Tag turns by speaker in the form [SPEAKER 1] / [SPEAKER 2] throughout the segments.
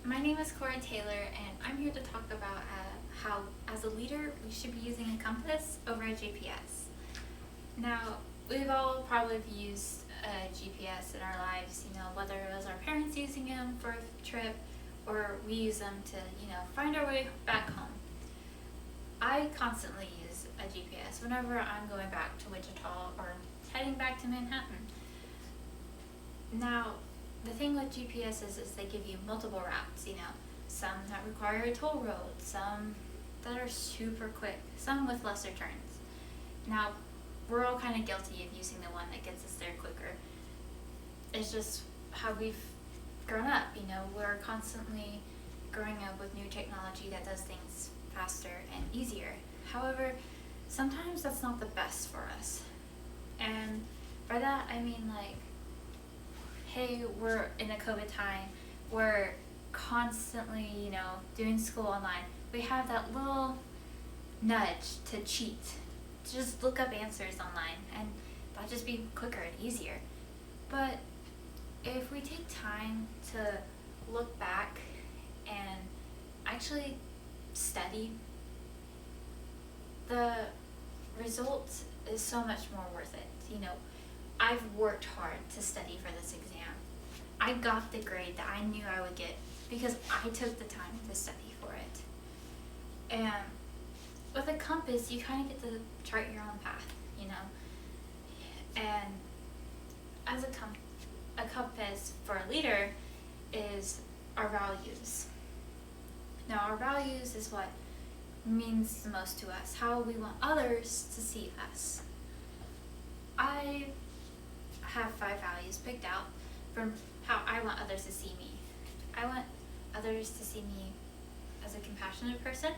[SPEAKER 1] My name is Corey Taylor, and I'm here to talk about how, as a leader, we should be using a compass over a GPS. Now, we've all probably used a GPS in our lives, whether it was our parents using them for a trip or we use them to, find our way back home. I constantly use a GPS whenever I'm going back to Wichita or heading back to Manhattan. Now, the thing with GPSs is they give you multiple routes, some that require a toll road, some that are super quick, some with lesser turns. Now, we're all kind of guilty of using the one that gets us there quicker. It's just how we've grown up, we're constantly growing up with new technology that does things faster and easier. However, sometimes that's not the best for us. And by that, I mean hey, we're in a COVID time, we're constantly, doing school online. We have that little nudge to cheat, to just look up answers online, and that'll just be quicker and easier. But if we take time to look back and actually study, the result is so much more worth it. I've worked hard to study for this exam. I got the grade that I knew I would get because I took the time to study for it. And with a compass, you kind of get to chart your own path, And as a compass for a leader is our values. Now, our values is what means the most to us, how we want others to see us. I have 5 values picked out from how I want others to see me. I want others to see me as a compassionate person,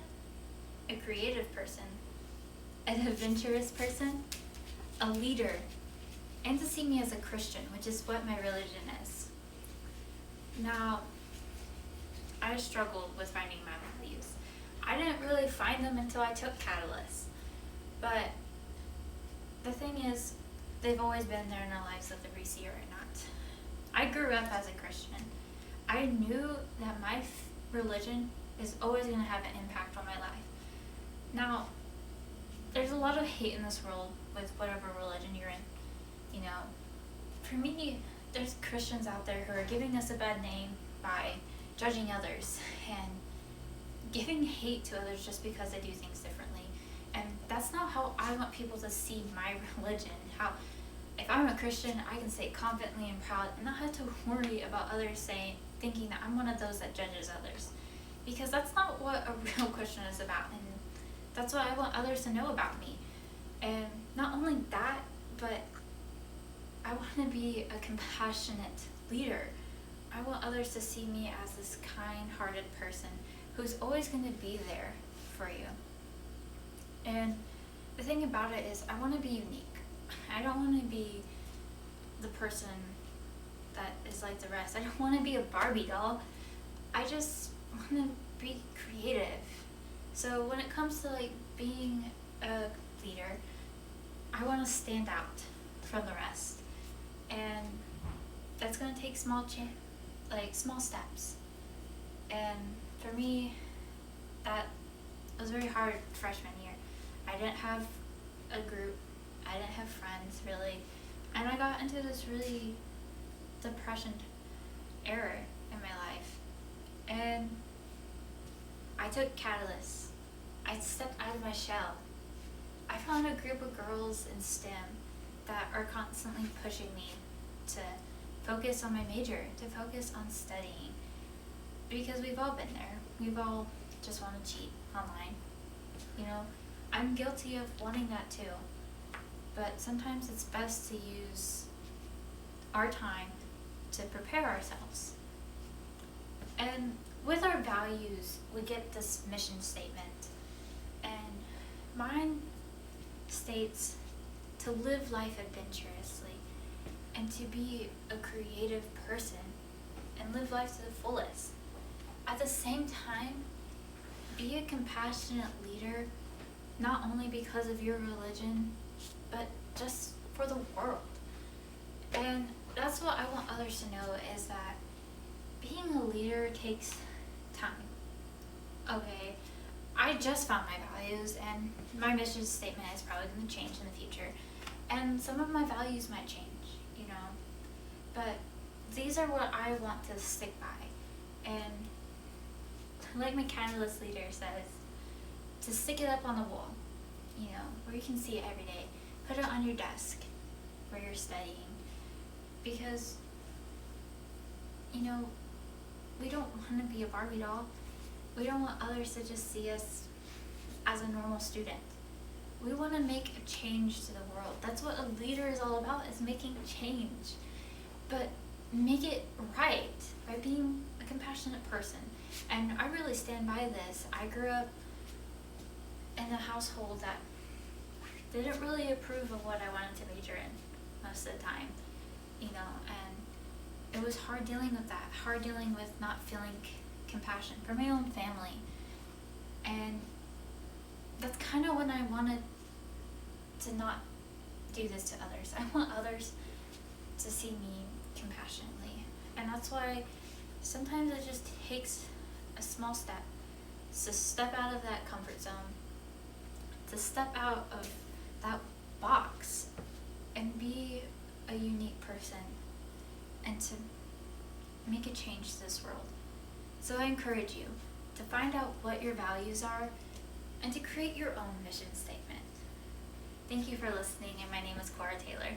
[SPEAKER 1] a creative person, an adventurous person, a leader, and to see me as a Christian, which is what my religion is. Now, I struggled with finding my values. I didn't really find them until I took Catalyst. But the thing is, they've always been there in our lives, whether we see it or not. I grew up as a Christian. I knew that my religion is always going to have an impact on my life. Now, there's a lot of hate in this world with whatever religion you're in. For me, there's Christians out there who are giving us a bad name by judging others and giving hate to others just because they do things differently. And that's not how I want people to see my religion. How, if I'm a Christian, I can say confidently and proud and not have to worry about others thinking that I'm one of those that judges others. Because that's not what a real Christian is about. And that's what I want others to know about me. And not only that, but I want to be a compassionate leader. I want others to see me as this kind-hearted person who's always going to be there for you. And the thing about it is, I want to be unique. I don't want to be the person that is like the rest. I don't want to be a Barbie doll. I just want to be creative. So when it comes to being a leader, I want to stand out from the rest. And that's going to take small steps. And for me, that was very hard freshman year. I didn't have a group. I didn't have friends, really. And I got into this really depression era in my life. And I took Catalyst. I stepped out of my shell. I found a group of girls in STEM that are constantly pushing me to focus on my major, to focus on studying. Because we've all been there. We've all just want to cheat online. I'm guilty of wanting that too. But sometimes it's best to use our time to prepare ourselves. And with our values, we get this mission statement. And mine states to live life adventurously and to be a creative person and live life to the fullest. At the same time, be a compassionate leader, not only because of your religion, but just for the world. And that's what I want others to know, is that being a leader takes time. Okay, I just found my values, and my mission statement is probably going to change in the future. And some of my values might change, but these are what I want to stick by. And like my catalyst leader says, to stick it up on the wall, where you can see it every day. Put it on your desk where you're studying. Because, we don't want to be a Barbie doll. We don't want others to just see us as a normal student. We want to make a change to the world. That's what a leader is all about, is making change. But make it right by being a compassionate person. And I really stand by this. I grew up in a household that didn't really approve of what I wanted to major in most of the time, and it was hard dealing with that, hard dealing with not feeling compassion for my own family. And that's kind of when I wanted to not do this to others. I want others to see me compassionately. And that's why sometimes it just takes a small step to step out of that comfort zone, to step out of that box and be a unique person, and to make a change to this world. So I encourage you to find out what your values are and to create your own mission statement. Thank you for listening, and my name is Cora Taylor.